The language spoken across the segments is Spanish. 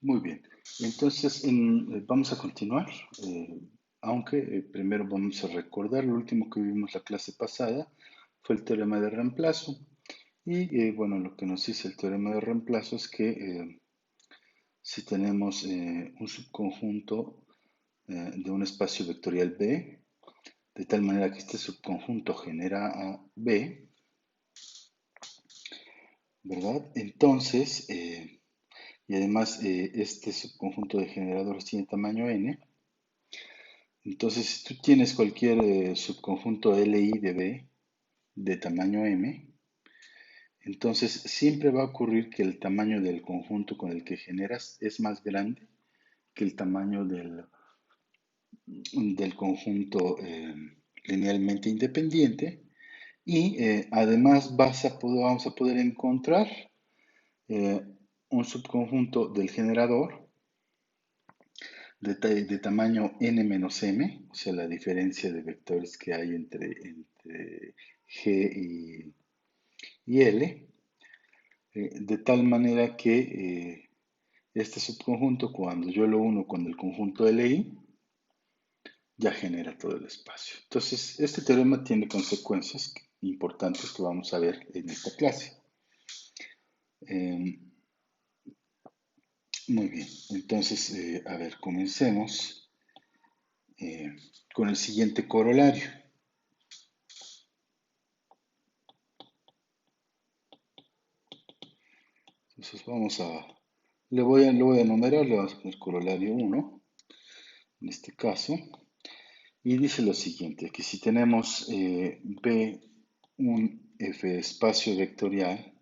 Muy bien. Entonces, vamos a continuar, aunque primero vamos a recordar lo último que vimos la clase pasada, fue el teorema de reemplazo. Y bueno, lo que nos dice el teorema de reemplazo es que si tenemos un subconjunto de un espacio vectorial B, de tal manera que este subconjunto genera a B, ¿verdad? Entonces, y además este subconjunto de generadores tiene tamaño n. Entonces, si tú tienes cualquier subconjunto Li de B de tamaño m, entonces siempre va a ocurrir que el tamaño del conjunto con el que generas es más grande que el tamaño del conjunto linealmente independiente. Y además vamos a poder encontrar eh, un subconjunto del generador de tamaño n menos m, o sea, la diferencia de vectores que hay entre G y L, de tal manera que este subconjunto, cuando yo lo uno con el conjunto Li, ya genera todo el espacio. Entonces, este teorema tiene consecuencias importantes que vamos a ver en esta clase. Eh, Muy bien, entonces, a ver, comencemos eh, con el siguiente corolario. Entonces lo voy a enumerar, le vamos a poner corolario 1, en este caso, y dice lo siguiente, que si tenemos B un F espacio vectorial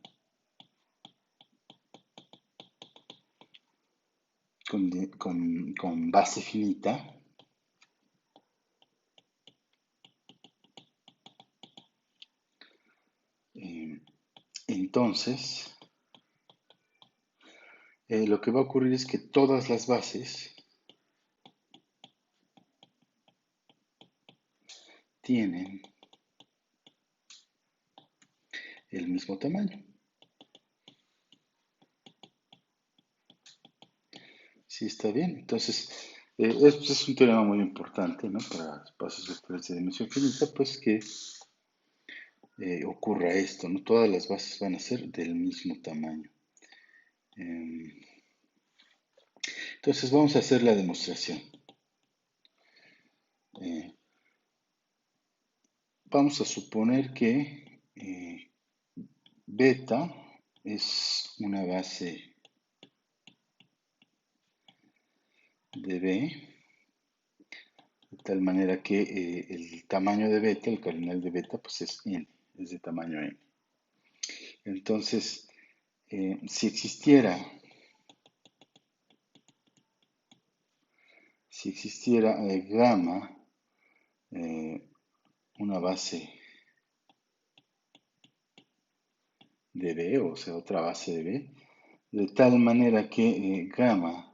con base finita, entonces lo que va a ocurrir es que todas las bases tienen el mismo tamaño. Sí, está bien. Entonces, este es un teorema muy importante, ¿no? Para espacios vectoriales de dimensión finita, pues que ocurra esto, ¿no? Todas las bases van a ser del mismo tamaño. Em, entonces, vamos a hacer la demostración. Eh, Vamos a suponer que beta es una base de B, de tal manera que el tamaño de beta, el cardinal de beta, pues es n, es de tamaño n. Entonces, si existiera gamma, eh, una base de B, o sea, otra base de B, de tal manera que gamma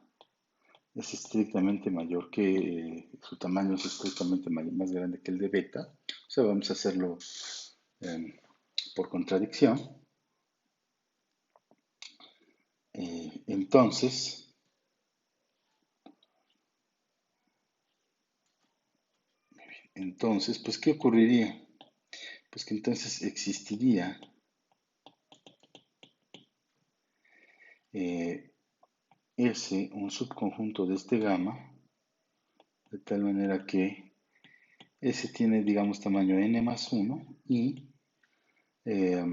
es estrictamente mayor que, su tamaño es estrictamente más grande que el de beta, o sea, vamos a hacerlo por contradicción. Entonces, pues, ¿qué ocurriría? Pues que entonces existiría un subconjunto de este gamma, de tal manera que S tiene, digamos, tamaño n más 1 y eh,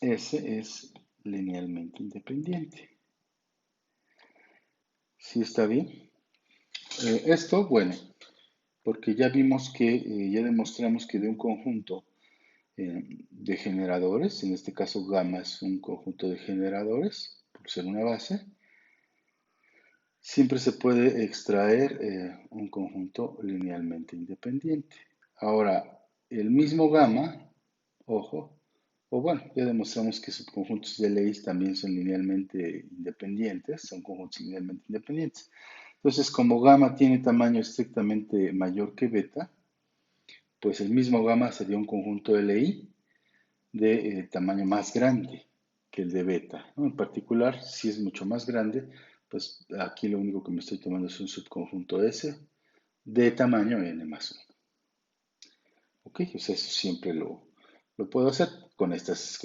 S es linealmente independiente. ¿Sí está bien? Esto, bueno, porque ya vimos que, ya demostramos que de un conjunto de generadores, en este caso gamma es un conjunto de generadores, por ser una base, siempre se puede extraer un conjunto linealmente independiente. Ahora, el mismo gamma, ojo, o bueno, ya demostramos que subconjuntos de Lie también son linealmente independientes, son conjuntos linealmente independientes. Entonces, como gamma tiene tamaño estrictamente mayor que beta, pues el mismo gamma sería un conjunto de Lie de tamaño más grande que el de beta, ¿no? En particular, si es mucho más grande, Pues aquí lo único que me estoy tomando es un subconjunto S de tamaño n más 1. ¿Ok? O sea, eso siempre lo puedo hacer con estas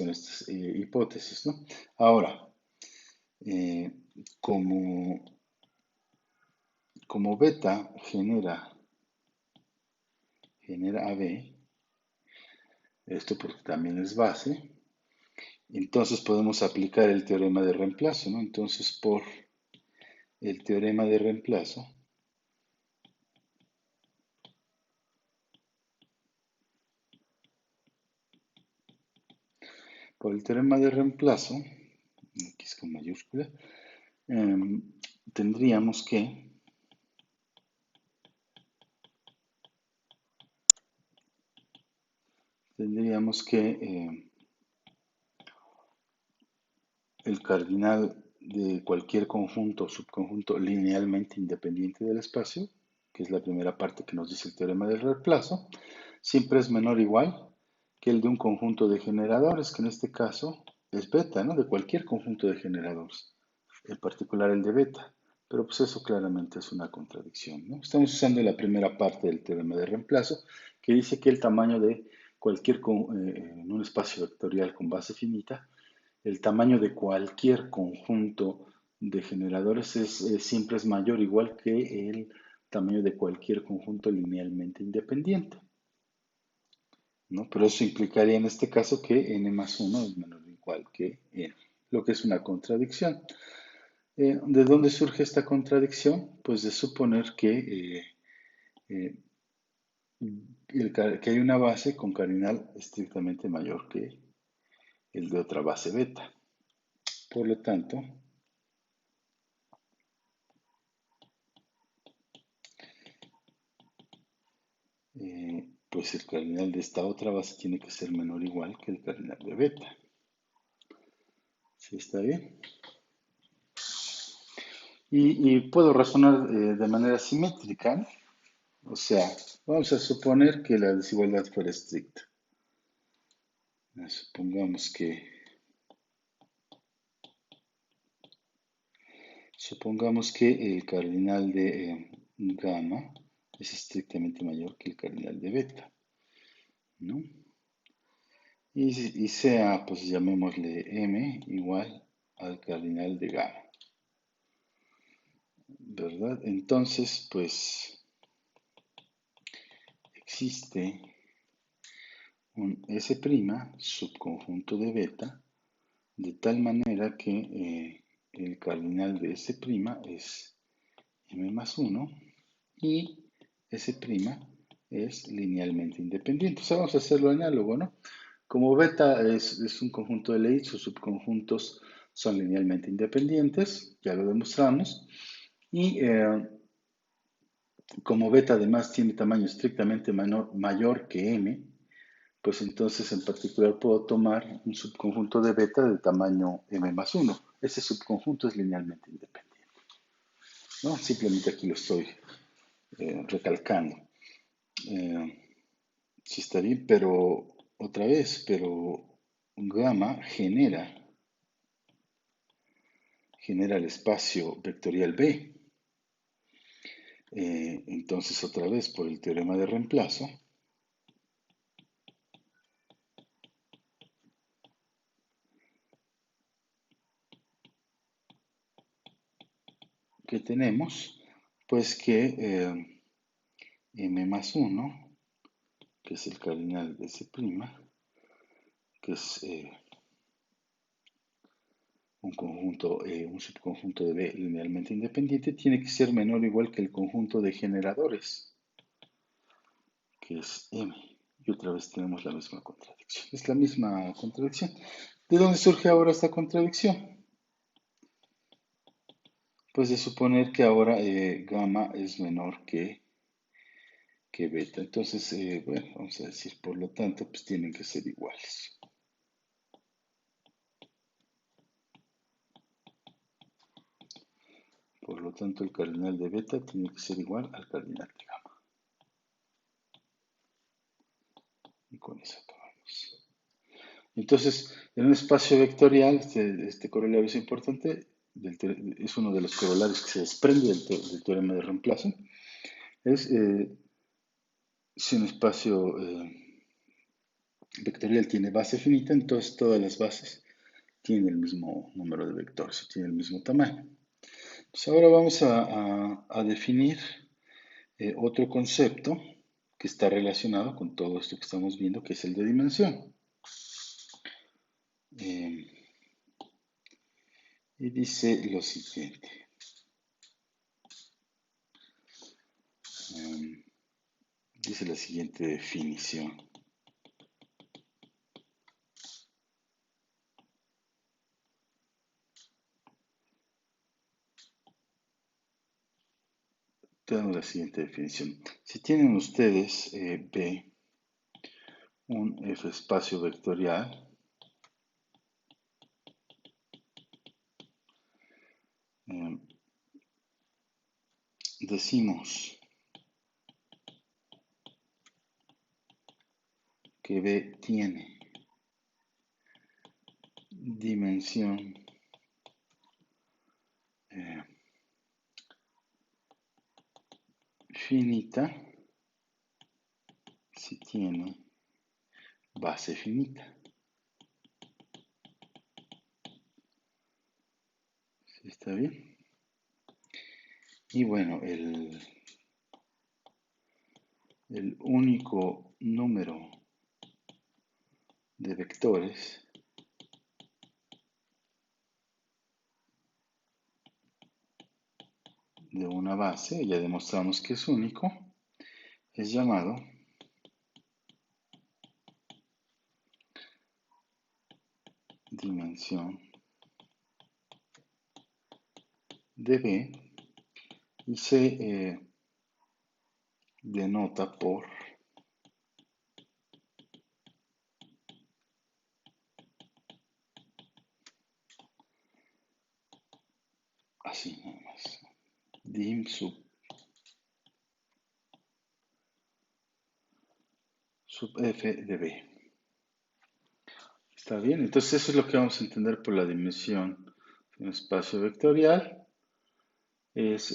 hipótesis, ¿no? Ahora, eh, como, como beta genera AB, esto porque también es base, entonces podemos aplicar el teorema de reemplazo, ¿no? Entonces, por el teorema de reemplazo, por el teorema de reemplazo, aquí es con mayúscula, em, tendríamos que tendríamos que el cardinal de cualquier conjunto o subconjunto linealmente independiente del espacio, que es la primera parte que nos dice el teorema del reemplazo, siempre es menor o igual que el de un conjunto de generadores, que en este caso es beta, ¿no? De cualquier conjunto de generadores, en particular el de beta. Pero pues eso claramente es una contradicción, ¿no? Estamos usando la primera parte del teorema de reemplazo, que dice que el tamaño de en un espacio vectorial con base finita, el tamaño de cualquier conjunto de generadores siempre es mayor o igual que el tamaño de cualquier conjunto linealmente independiente, ¿no? Pero eso implicaría en este caso que n más 1 es menor o igual que n, lo que es una contradicción. ¿De dónde surge esta contradicción? Pues de suponer eh, que hay una base con cardinal estrictamente mayor que el de otra base beta. Por lo tanto, pues el cardinal de esta otra base tiene que ser menor o igual que el cardinal de beta. ¿Sí está bien? Y puedo razonar de manera simétrica, ¿no? O sea, vamos a suponer que la desigualdad fuera estricta. Supongamos que el cardinal de gamma es estrictamente mayor que el cardinal de beta, ¿no? Y sea, pues llamémosle m igual al cardinal de gamma, ¿verdad? Entonces, pues existe un S' subconjunto de beta, de tal manera que el cardinal de S' es m más 1 y S' es linealmente independiente. O sea, vamos a hacerlo análogo, ¿no? Como beta es un conjunto de Lie, sus subconjuntos son linealmente independientes, ya lo demostramos, y como beta además tiene tamaño estrictamente mayor que m, pues entonces en particular puedo tomar un subconjunto de beta de tamaño m más 1. Ese subconjunto es linealmente independiente, ¿no? Simplemente aquí lo estoy recalcando. Sí está bien, pero otra vez, pero gamma genera el espacio vectorial B. Entonces, otra vez, por el teorema de reemplazo, ¿qué tenemos? Pues que m más 1, que es el cardinal de S', que es un subconjunto de B linealmente independiente, tiene que ser menor o igual que el conjunto de generadores, que es M. Y otra vez tenemos la misma contradicción. Es la misma contradicción. ¿De dónde surge ahora esta contradicción? Pues de suponer que ahora gamma es menor que beta. Entonces, bueno, vamos a decir, por lo tanto, pues tienen que ser iguales. Por lo tanto, el cardinal de beta tiene que ser igual al cardinal de gamma. Y con eso acabamos. Entonces, en un espacio vectorial, este corolario es importante, es uno de los corolarios que se desprende del teorema de reemplazo, es si un espacio vectorial tiene base finita, entonces todas las bases tienen el mismo número de vectores, tienen el mismo tamaño. Pues ahora vamos a definir otro concepto que está relacionado con todo esto que estamos viendo, que es el de dimensión. Eh, y dice lo siguiente. Dice la siguiente definición. Tenemos la siguiente definición. Si tienen ustedes B, un F espacio vectorial, decimos que B tiene dimensión finita si tiene base finita. ¿Sí está bien? Y bueno, el único número de vectores de una base, ya demostramos que es único, es llamado dimensión de B y se denota por así nada más, dim sub f de B. ¿Está bien? Entonces eso es lo que vamos a entender por la dimensión de un espacio vectorial. Es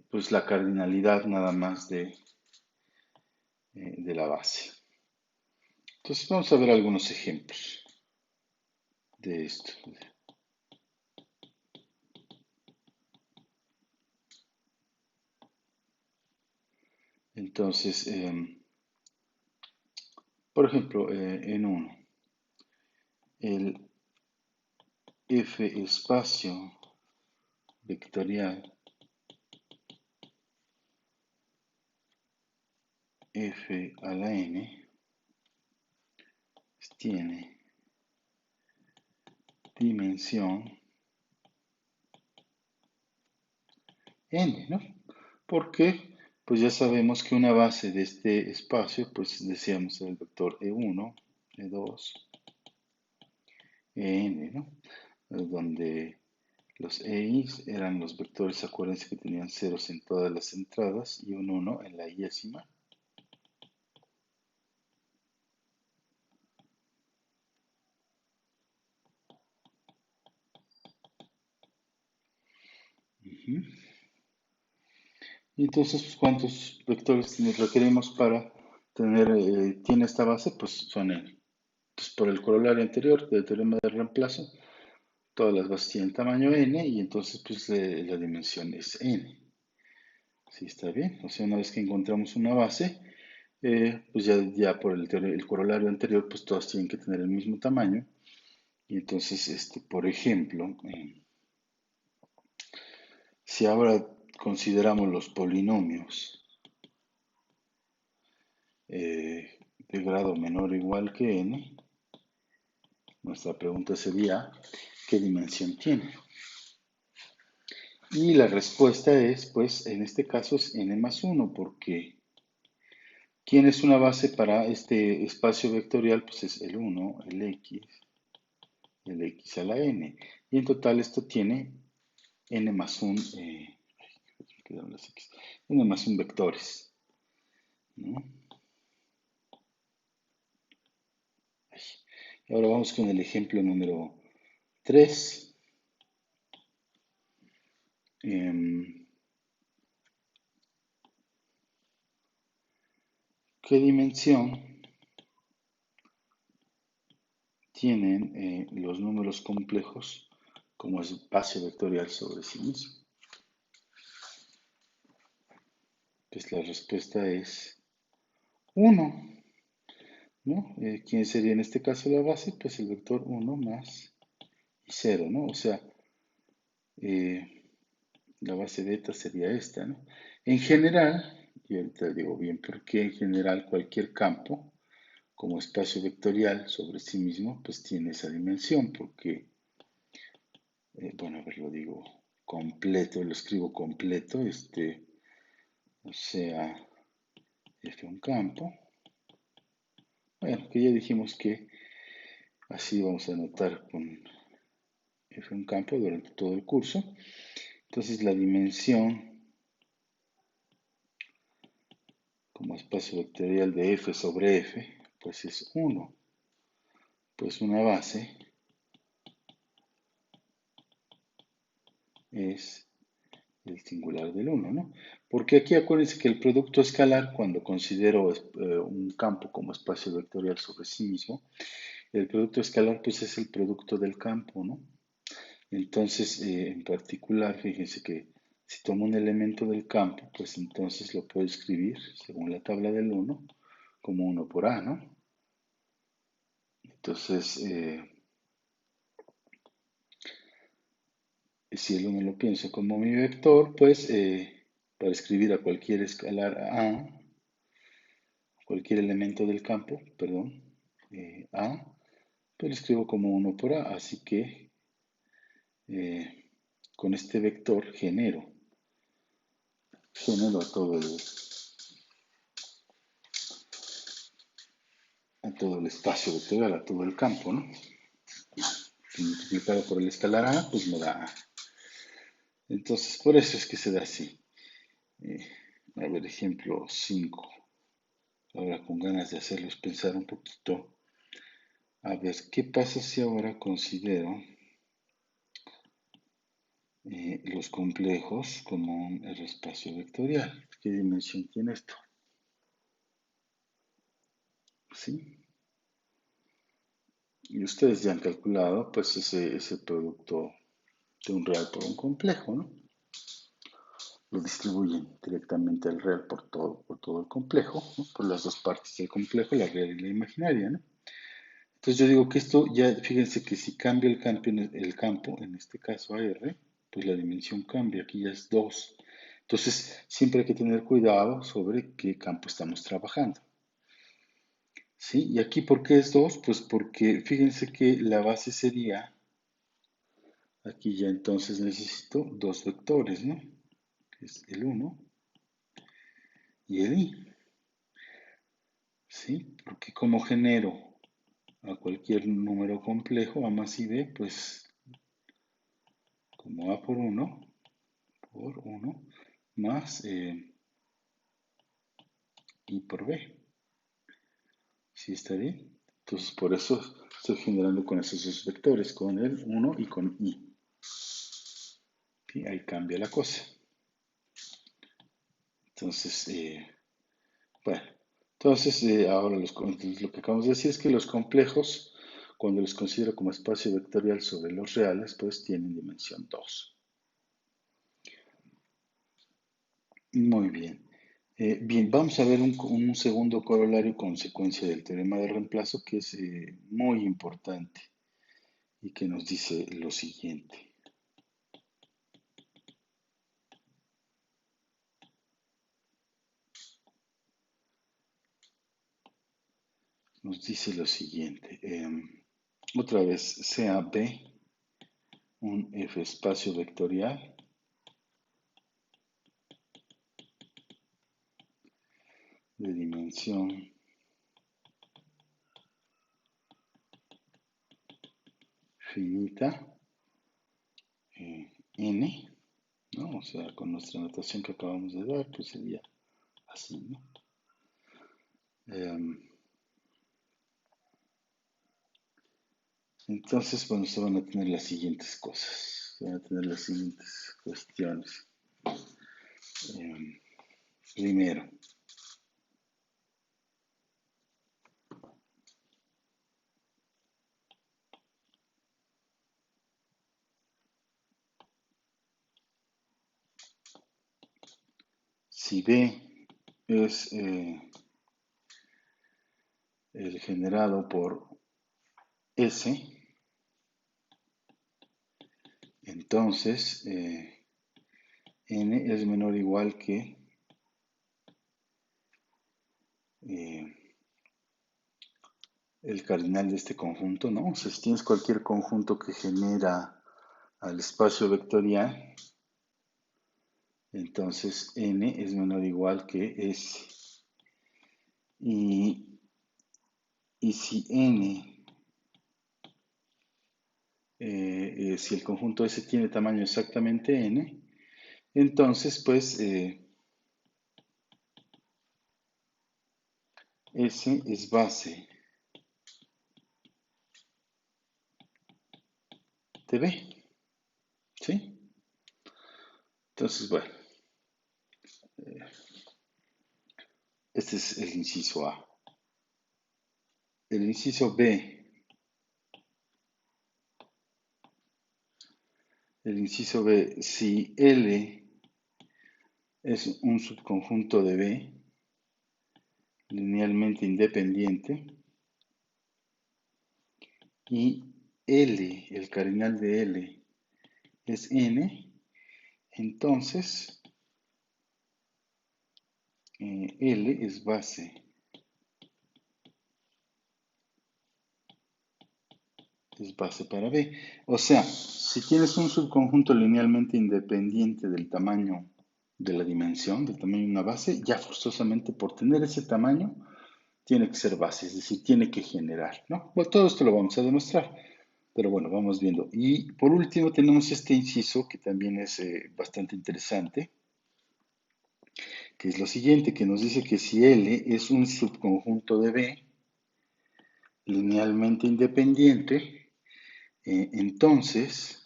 pues la cardinalidad nada más de la base. Entonces vamos a ver algunos ejemplos de esto. Entonces, por ejemplo, en uno, el F espacio vectorial F a la n tiene dimensión n, ¿no? Porque pues ya sabemos que una base de este espacio, pues decíamos el vector E1, E2, En, ¿no? Donde los EIs eran los vectores, acuérdense que tenían ceros en todas las entradas y un 1 en la iésima. Y entonces, pues, ¿cuántos vectores requerimos para tener, tiene esta base? Pues son n. Entonces, por el corolario anterior del teorema de reemplazo, todas las bases tienen tamaño n y entonces pues la dimensión es n. ¿Sí está bien? O sea, una vez que encontramos una base, pues ya por el corolario anterior, pues todas tienen que tener el mismo tamaño. Y entonces, por ejemplo, si ahora consideramos los polinomios de grado menor o igual que n, nuestra pregunta sería, ¿qué dimensión tiene? Y la respuesta es, pues, en este caso es n más 1, porque ¿quién es una base para este espacio vectorial? Pues es el 1, el x a la n. Y en total esto tiene n más 1, n más 1 vectores, ¿no? Y ahora vamos con el ejemplo número 3. ¿Qué dimensión tienen los números complejos como espacio vectorial sobre sí mismo? Pues la respuesta es 1, ¿no? ¿Quién sería en este caso la base? Pues el vector 1 más y 0, ¿no? O sea, eh, la base beta sería esta, ¿no? En general, y ahorita digo bien por qué, en general cualquier campo como espacio vectorial sobre sí mismo, pues tiene esa dimensión, porque, bueno, a ver, lo digo completo, lo escribo completo, o sea, f un campo. Bueno, que ya dijimos que así vamos a anotar con f un campo durante todo el curso. Entonces la dimensión como espacio vectorial de f sobre f, pues es 1. Pues una base es el singular del 1, ¿no? Porque aquí acuérdense que el producto escalar, cuando considero un campo como espacio vectorial sobre sí mismo, el producto escalar pues es el producto del campo, ¿no? Entonces, en particular, fíjense que si tomo un elemento del campo, pues entonces lo puedo escribir, según la tabla del 1, como 1 por A, ¿no? Entonces, si el 1 lo pienso como mi vector, pues para escribir a cualquier escalar A, cualquier elemento del campo, perdón, A, pues lo escribo como 1 por A, así que con este vector genero a todo el espacio vectorial, a todo el campo, ¿no? Y multiplicado por el escalar A, pues me da A. Entonces, por eso es que se da así. Eh, a ver, ejemplo 5. Ahora con ganas de hacerlos pensar un poquito. A ver, ¿qué pasa si ahora considero los complejos como un espacio vectorial? ¿Qué dimensión tiene esto? ¿Sí? Y ustedes ya han calculado pues ese producto de un real por un complejo, ¿no? Lo distribuyen directamente al real por todo el complejo, ¿no? Por las dos partes del complejo, la real y la imaginaria, ¿no? Entonces yo digo que esto ya, fíjense que si cambia el campo, en este caso a R, pues la dimensión cambia, aquí ya es 2. Entonces siempre hay que tener cuidado sobre qué campo estamos trabajando. ¿Sí? Y aquí, ¿por qué es 2? Pues porque fíjense que la base sería, aquí ya entonces necesito dos vectores, ¿no? Que es el 1 y el i. ¿Sí? Porque como genero a cualquier número complejo, a más y b, pues como a por 1 más i por b. ¿Sí está bien? Entonces por eso estoy generando con esos dos vectores, con el 1 y con i. ¿Sí? Ahí cambia la cosa. Entonces, bueno, entonces ahora lo que acabamos de decir es que los complejos, cuando los considero como espacio vectorial sobre los reales, pues tienen dimensión 2. Muy bien. Bien, vamos a ver un segundo corolario consecuencia del teorema de reemplazo que es muy importante y que nos dice lo siguiente. Nos dice lo siguiente. Otra vez, sea B un F espacio vectorial de dimensión finita n, ¿no? O sea, con nuestra notación que acabamos de dar, pues sería así, ¿no? Entonces, bueno, se van a tener las siguientes cosas. se van a tener las siguientes cuestiones. Primero, si B es el generado por S, entonces N es menor o igual que el cardinal de este conjunto, ¿no? O sea, si tienes cualquier conjunto que genera al espacio vectorial, entonces N es menor o igual que S. Y si N, si el conjunto S tiene tamaño exactamente N, entonces pues S es base de B, ¿sí? Entonces, bueno, este es el inciso A. El inciso B. El inciso B, si L es un subconjunto de B linealmente independiente y L, el cardinal de L, es N, entonces L es base para B. O sea, si tienes un subconjunto linealmente independiente del tamaño de la dimensión, del tamaño de una base, ya forzosamente por tener ese tamaño, tiene que ser base, es decir, tiene que generar, ¿no? Bueno, todo esto lo vamos a demostrar, pero bueno, vamos viendo. Y por último tenemos este inciso que también es bastante interesante, que es lo siguiente, que nos dice que si L es un subconjunto de B linealmente independiente, entonces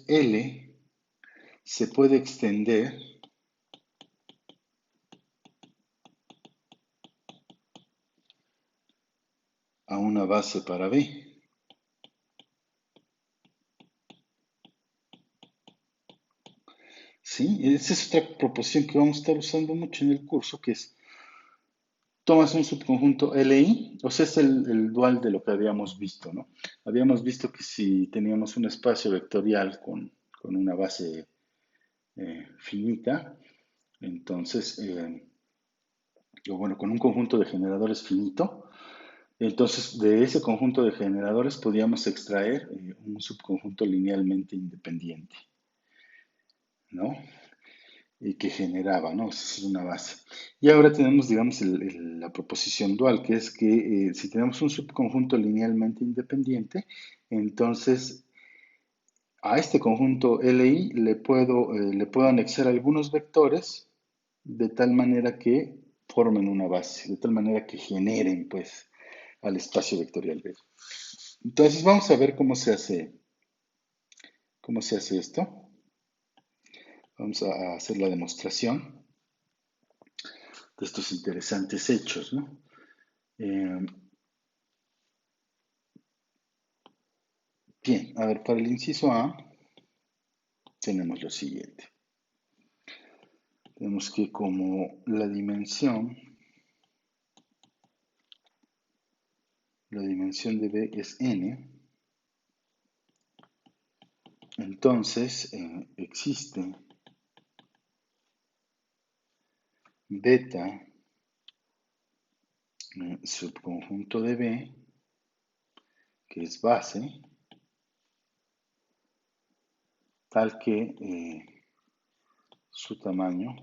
L se puede extender a una base para B. ¿Sí? Esa es otra proposición que vamos a estar usando mucho en el curso, que es, tomas un subconjunto LI, o sea, es el dual de lo que habíamos visto, ¿no? Habíamos visto que si teníamos un espacio vectorial con una base finita, entonces, o bueno, con un conjunto de generadores finito, entonces de ese conjunto de generadores podíamos extraer un subconjunto linealmente independiente, ¿no? Y que generaba, ¿no? Esa es una base. Y ahora tenemos, digamos, la proposición dual, que es que si tenemos un subconjunto linealmente independiente, entonces a este conjunto LI le puedo anexar algunos vectores de tal manera que formen una base, de tal manera que generen, pues, al espacio vectorial B. Entonces vamos a ver cómo se hace esto. Vamos a hacer la demostración de estos interesantes hechos, ¿no? Eh, bien, a ver, para el inciso A tenemos lo siguiente. Tenemos que como la dimensión de B es n, entonces existe beta subconjunto de B, que es base, tal que su tamaño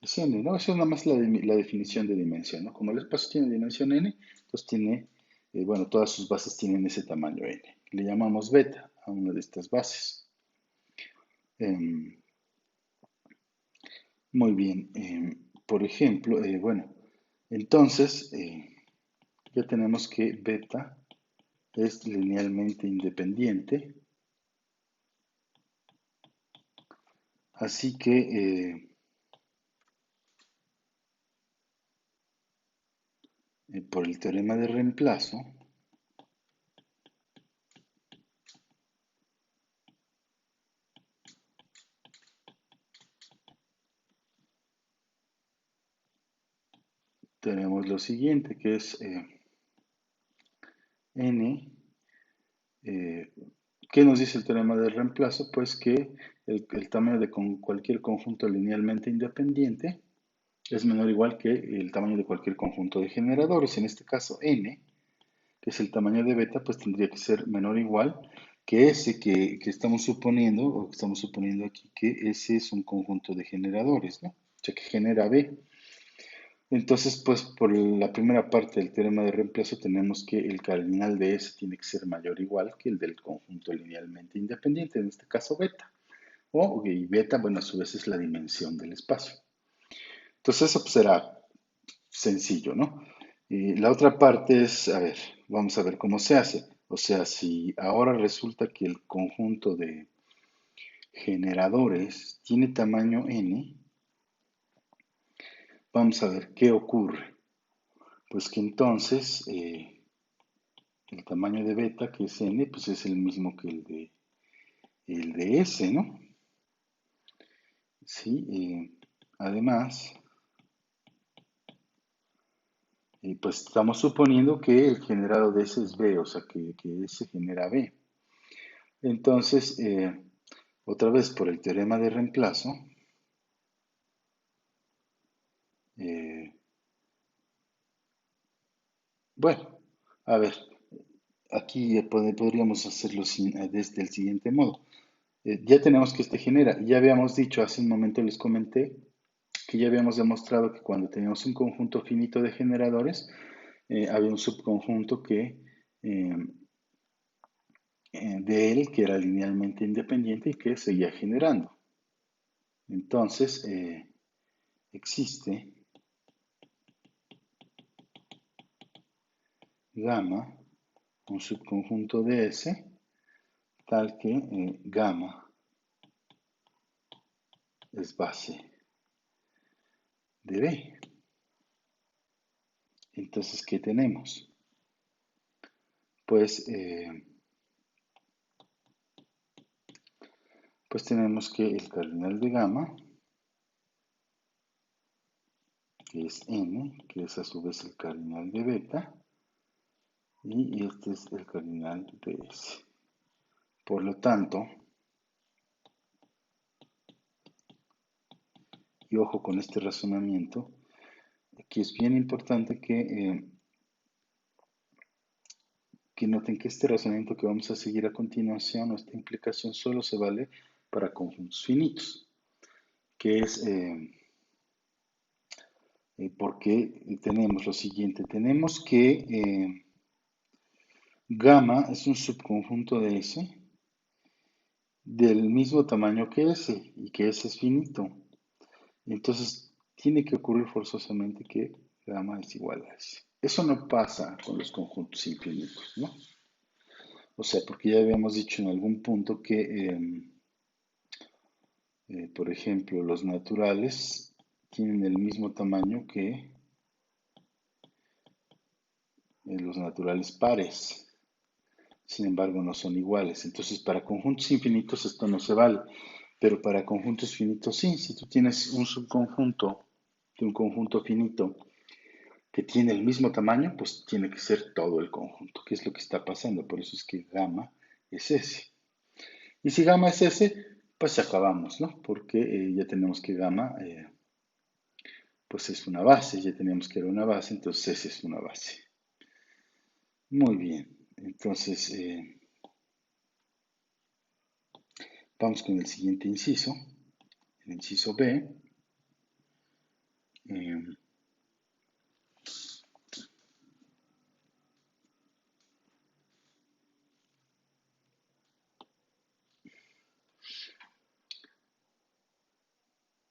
es n, ¿no? Eso es nada más la definición de dimensión, ¿no? Como el espacio tiene dimensión n, entonces tiene, bueno, todas sus bases tienen ese tamaño n. Le llamamos beta a una de estas bases. Muy bien. Por ejemplo, bueno, entonces ya tenemos que beta es linealmente independiente. Así que por el teorema de reemplazo, tenemos lo siguiente, que es n. ¿Qué nos dice el teorema de reemplazo? Pues que el tamaño de cualquier conjunto linealmente independiente es menor o igual que el tamaño de cualquier conjunto de generadores. En este caso, n, que es el tamaño de beta, pues tendría que ser menor o igual que ese que estamos suponiendo, o que estamos suponiendo aquí, que ese es un conjunto de generadores, ¿no? O sea, que genera B. Entonces, pues por la primera parte del teorema de reemplazo tenemos que el cardinal de S tiene que ser mayor o igual que el del conjunto linealmente independiente, en este caso beta. Y beta, bueno, a su vez es la dimensión del espacio. Entonces eso pues será sencillo, ¿no? Y la otra parte es, a ver, vamos a ver cómo se hace. O sea, si ahora resulta que el conjunto de generadores tiene tamaño n, vamos a ver qué ocurre. Pues que entonces el tamaño de beta, que es n, pues es el mismo que el de s, ¿no? Sí, además, pues estamos suponiendo que el generado de S es B, o sea que S genera B. Entonces, otra vez por el teorema de reemplazo, eh, bueno, a ver, aquí podríamos hacerlo desde el siguiente modo. Ya tenemos que este genera. Ya habíamos dicho, hace un momento les comenté, que ya habíamos demostrado que cuando teníamos un conjunto finito de generadores, había un subconjunto eh, de él que era linealmente independiente y que seguía generando. Entonces, existe gamma, un subconjunto de S, tal que gamma es base de B. Entonces, ¿qué tenemos? Pues, pues tenemos que el cardinal de gamma, que es n, que es a su vez el cardinal de beta, y este es el cardinal de S. Por lo tanto, y ojo con este razonamiento, aquí es bien importante que noten que este razonamiento que vamos a seguir a continuación, o esta implicación, solo se vale para conjuntos finitos, que es porque tenemos lo siguiente, tenemos que gamma es un subconjunto de S del mismo tamaño que S y que S es finito. Entonces, tiene que ocurrir forzosamente que gamma es igual a S. Eso no pasa con los conjuntos infinitos, ¿no? O sea, porque ya habíamos dicho en algún punto que, por ejemplo, los naturales tienen el mismo tamaño que los naturales pares. Sin embargo, no son iguales. Entonces, para conjuntos infinitos esto no se vale, pero para conjuntos finitos sí. Si tú tienes un subconjunto de un conjunto finito que tiene el mismo tamaño, pues tiene que ser todo el conjunto, que es lo que está pasando. Por eso es que gamma es ese. Y si gamma es ese, pues acabamos, ¿no? Porque ya tenemos que gamma, pues es una base, ya teníamos que era una base, entonces ese es una base. Muy bien, entonces vamos con el siguiente inciso, el inciso B. Eh,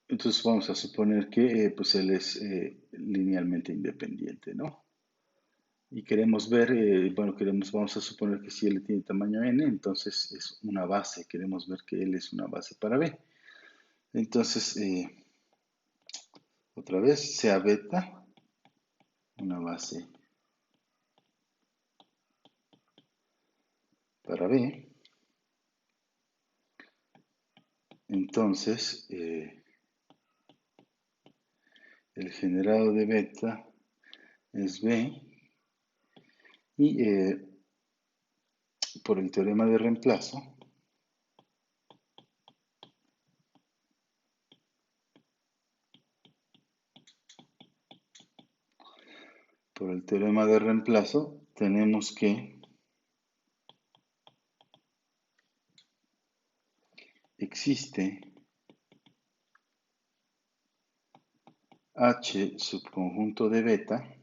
entonces vamos a suponer que pues él es linealmente independiente, ¿no? y queremos ver, bueno, vamos a suponer que si L tiene tamaño n, entonces es una base, queremos ver que L es una base para B. Entonces, otra vez, sea beta una base para B. Entonces, el generado de beta es B y por el teorema de reemplazo, tenemos que existe H subconjunto de beta,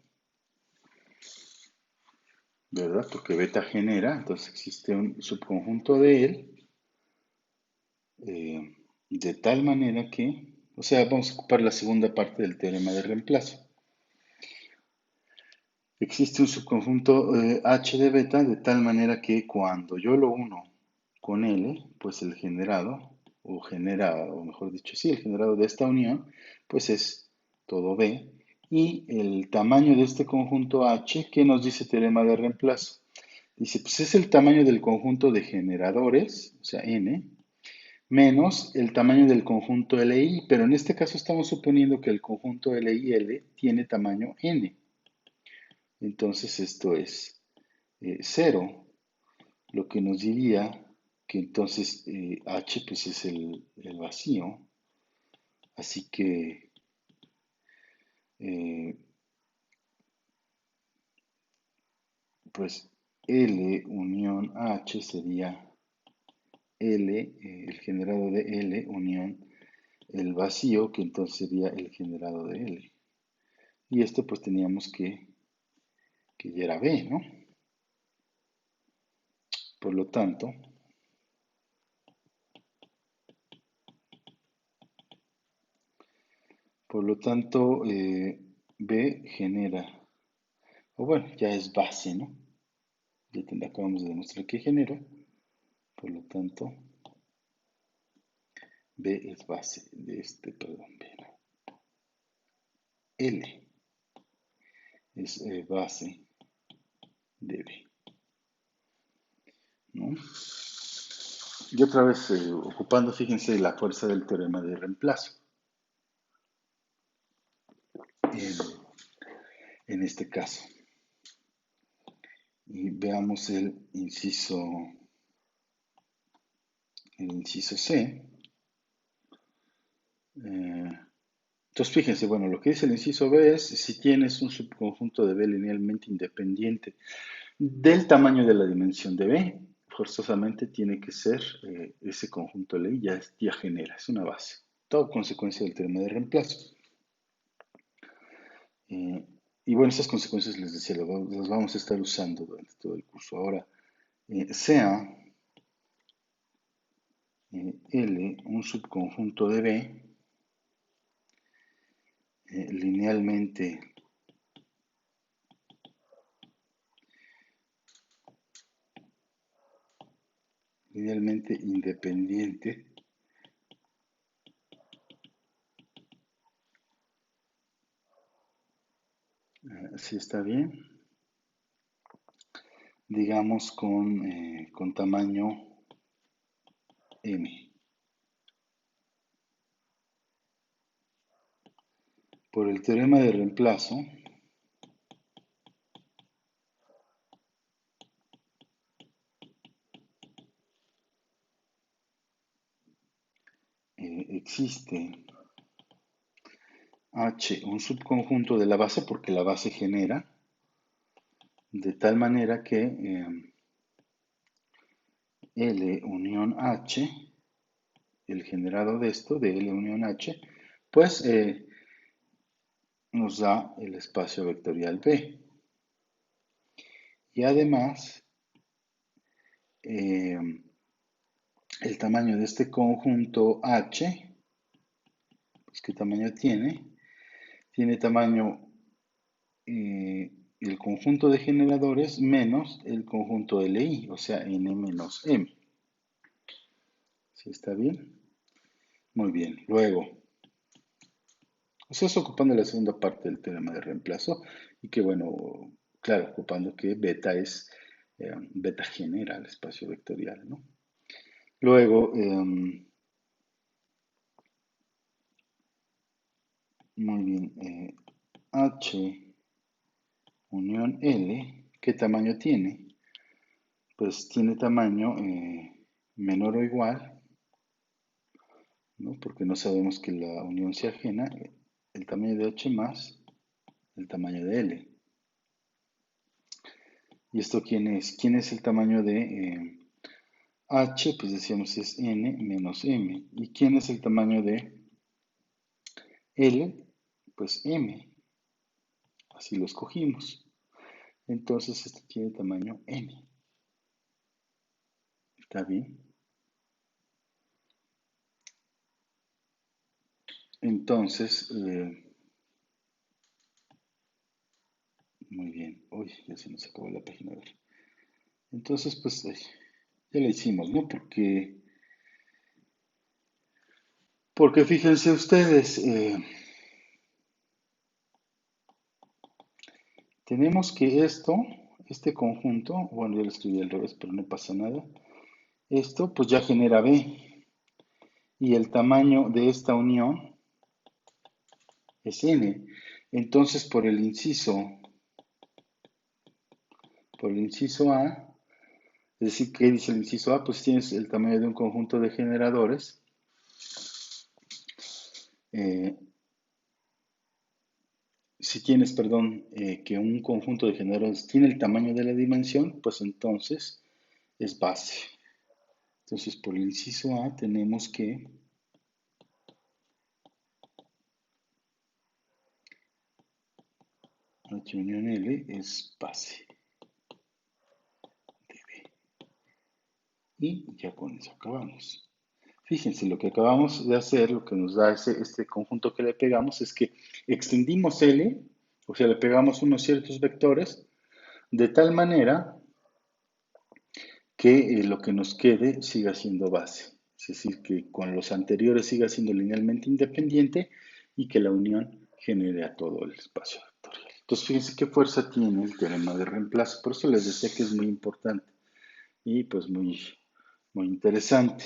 ¿verdad? Porque beta genera, entonces existe un subconjunto de él, de tal manera que, o sea, vamos a ocupar la segunda parte del teorema de reemplazo. Existe un subconjunto H de beta de tal manera que cuando yo lo uno con L, pues el generado, o mejor dicho, sí, el generado de esta unión, pues es todo B. Y el tamaño de este conjunto H, ¿qué nos dice el teorema de reemplazo? Dice, pues es el tamaño del conjunto de generadores, o sea, N, menos el tamaño del conjunto LI, pero en este caso estamos suponiendo que el conjunto LI-L tiene tamaño N. Entonces esto es 0, lo que nos diría que entonces H pues es el vacío, así que eh, pues L unión H sería L, el generado de L unión el vacío, que entonces sería el generado de L. Y esto pues teníamos que ya era B, ¿no? Por lo tanto, B genera, o bueno, ya es base, ¿no? Ya acabamos de demostrar que genera, por lo tanto, B es base de perdón, B, no. L es base de B, ¿no? Y otra vez, ocupando, fíjense, la fuerza del teorema de reemplazo. En, en este caso. Y veamos el inciso C. Entonces, fíjense, bueno, lo que dice el inciso B es si tienes un subconjunto de B linealmente independiente del tamaño de la dimensión de B, forzosamente tiene que ser ese conjunto LI ya genera, es una base. Todo consecuencia del teorema de reemplazo. Y bueno, estas consecuencias les decía, las vamos a estar usando durante todo el curso. Ahora, sea L un subconjunto de B linealmente independiente si está bien, digamos con tamaño M. Por el teorema de reemplazo, existe H, un subconjunto de la base, porque la base genera, de tal manera que L unión H, el generado de esto, de L unión H, pues nos da el espacio vectorial B. Y además, el tamaño de este conjunto H, pues ¿qué tamaño tiene? Tiene tamaño el conjunto de generadores menos el conjunto LI, o sea, N menos M. ¿Sí está bien? Muy bien. Luego, eso es ocupando la segunda parte del teorema de reemplazo y que, bueno, claro, ocupando que beta es, beta genera el espacio vectorial, ¿no? Luego, muy bien, H unión L, ¿qué tamaño tiene? Pues tiene tamaño menor o igual, ¿no? Porque no sabemos que la unión sea ajena, el tamaño de H más el tamaño de L. ¿Y esto quién es? ¿Quién es el tamaño de H? Pues decíamos es N menos M. ¿Y quién es el tamaño de L? Pues M. Así lo escogimos. Entonces este tiene tamaño N. ¿Está bien? Entonces, muy bien. Uy, ya se nos acabó la página. A ver. Entonces, pues ya la hicimos, ¿no? Porque fíjense ustedes, tenemos que este conjunto, bueno, yo lo escribí al revés, pero no pasa nada. Esto pues ya genera B y el tamaño de esta unión es N. Entonces, por el inciso A, es decir, ¿qué dice el inciso A? Pues tienes el tamaño de un conjunto de generadores. eh, si tienes, perdón, que un conjunto de generadores tiene el tamaño de la dimensión, pues entonces es base. Entonces, por el inciso A tenemos que H unión L es base de B. Y ya con eso acabamos. Fíjense, lo que acabamos de hacer, lo que nos da este conjunto que le pegamos, es que extendimos L, o sea, le pegamos unos ciertos vectores, de tal manera que lo que nos quede siga siendo base. Es decir, que con los anteriores siga siendo linealmente independiente y que la unión genere a todo el espacio vectorial. Entonces, fíjense qué fuerza tiene el teorema de reemplazo. Por eso les decía que es muy importante y pues muy interesante.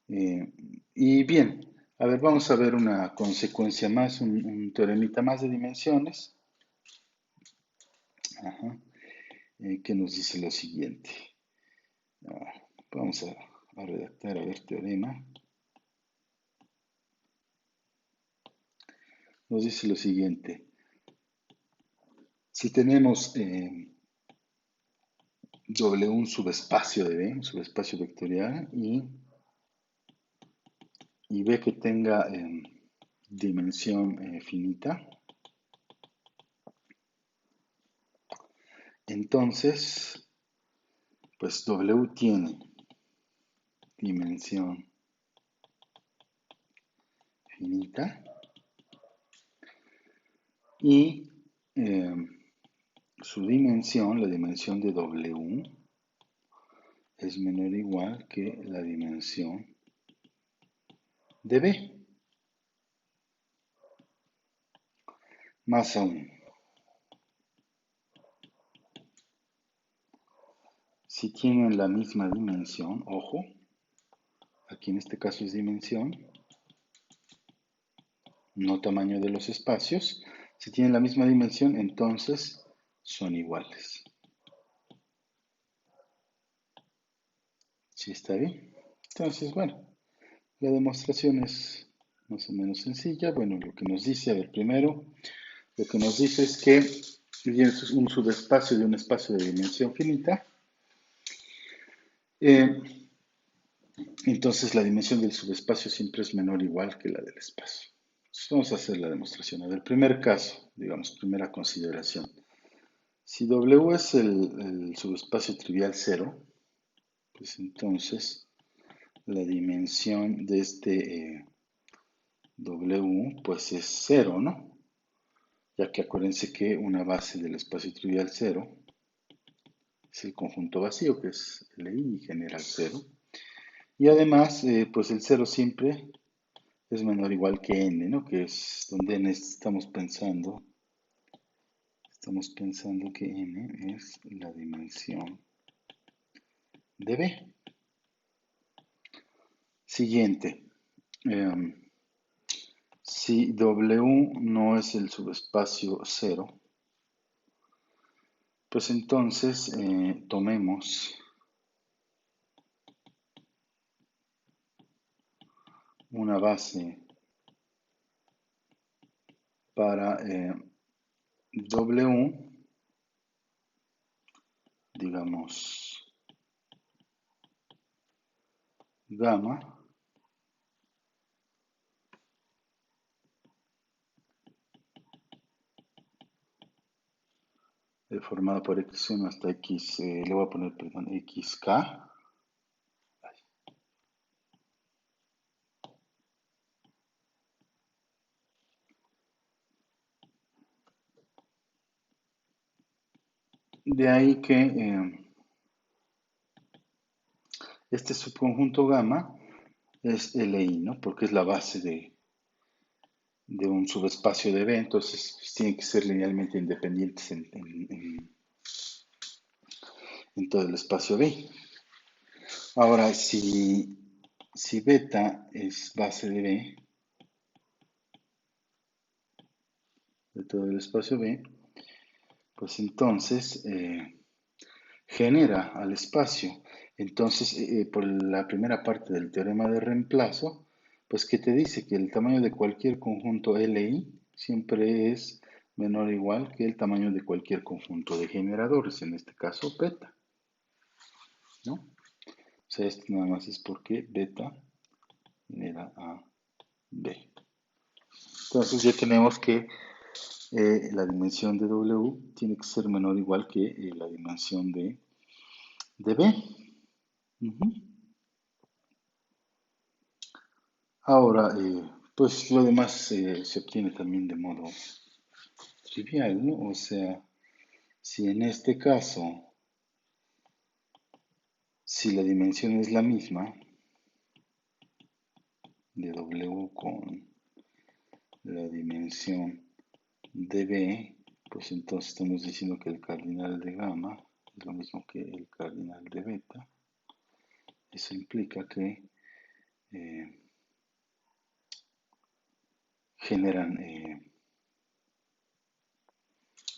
Eh, y bien, a ver, vamos a ver una consecuencia más, un teoremita más de dimensiones, ajá, que nos dice lo siguiente. Ah, vamos a redactar, a ver, teorema. Nos dice lo siguiente. Si tenemos W un subespacio de B, un subespacio vectorial, y B que tenga dimensión finita, entonces, pues W tiene dimensión finita y su dimensión, la dimensión de W, es menor o igual que la dimensión de B. Más aún, si tienen la misma dimensión, ojo, aquí en este caso es dimensión, no tamaño de los espacios. Si tienen la misma dimensión, entonces son iguales. ¿Sí está bien? Entonces, bueno, la demostración es más o menos sencilla. Bueno, lo que nos dice, a ver, primero, lo que nos dice es que tienes un subespacio de un espacio de dimensión finita. Eh, entonces, la dimensión del subespacio siempre es menor o igual que la del espacio. Entonces, vamos a hacer la demostración. A ver, primer caso, digamos, primera consideración. Si W es el subespacio trivial 0, pues entonces la dimensión de este W pues es 0, ¿no? ya que acuérdense que una base del espacio trivial 0 es el conjunto vacío, que es Li y genera el 0. Y además, pues el 0 siempre es menor o igual que n, ¿no? Que es donde n estamos pensando que n es la dimensión de B. Siguiente. Si W no es el subespacio 0, pues entonces tomemos una base para W, digamos gamma, formada por x1 hasta x, le voy a poner, perdón, xk. De ahí que este subconjunto gamma es Li, ¿no? Porque es la base de un subespacio de B, entonces pues, tienen que ser linealmente independientes en todo el espacio B. Ahora, si beta es base de B, de todo el espacio B, pues entonces genera al espacio. Entonces, por la primera parte del teorema de reemplazo, pues que te dice que el tamaño de cualquier conjunto Li siempre es menor o igual que el tamaño de cualquier conjunto de generadores, en este caso beta, ¿no? O sea, esto nada más es porque beta genera a B. Entonces ya tenemos que la dimensión de W tiene que ser menor o igual que la dimensión de B. Ujú. Ahora, pues lo demás se obtiene también de modo trivial, ¿no? O sea, si en este caso, si la dimensión es la misma de W con la dimensión de B, pues entonces estamos diciendo que el cardinal de gamma es lo mismo que el cardinal de beta. Eso implica que generan,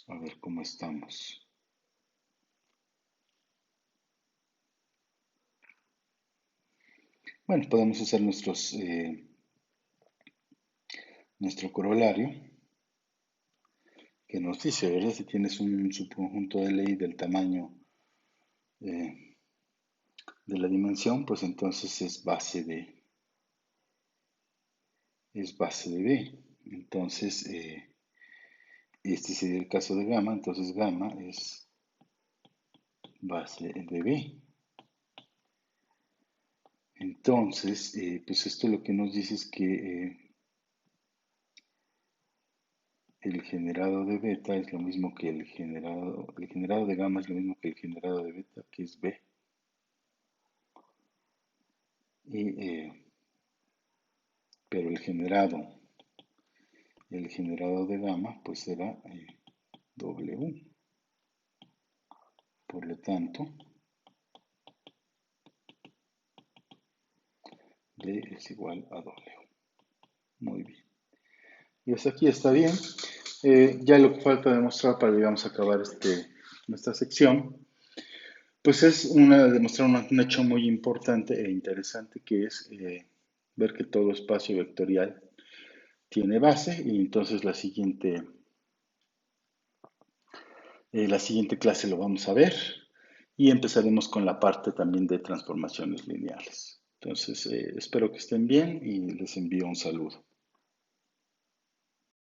a ver cómo estamos. Bueno, podemos usar nuestro corolario que nos dice, ¿verdad? Si tienes un subconjunto de Li del tamaño de la dimensión, pues entonces es base de B. Entonces, este sería el caso de gamma, entonces gamma es base de B. Entonces, pues esto lo que nos dice es que el generado de beta es lo mismo que el generado de gamma es lo mismo que el generado de beta, que es B. Pero el generado de gamma pues será W. Por lo tanto, D es igual a W. Muy bien. Y hasta aquí está bien. Ya lo que falta demostrar para, digamos, acabar nuestra sección, pues es demostrar un hecho muy importante e interesante que es ver que todo espacio vectorial tiene base y entonces la siguiente clase lo vamos a ver y empezaremos con la parte también de transformaciones lineales. Entonces, espero que estén bien y les envío un saludo.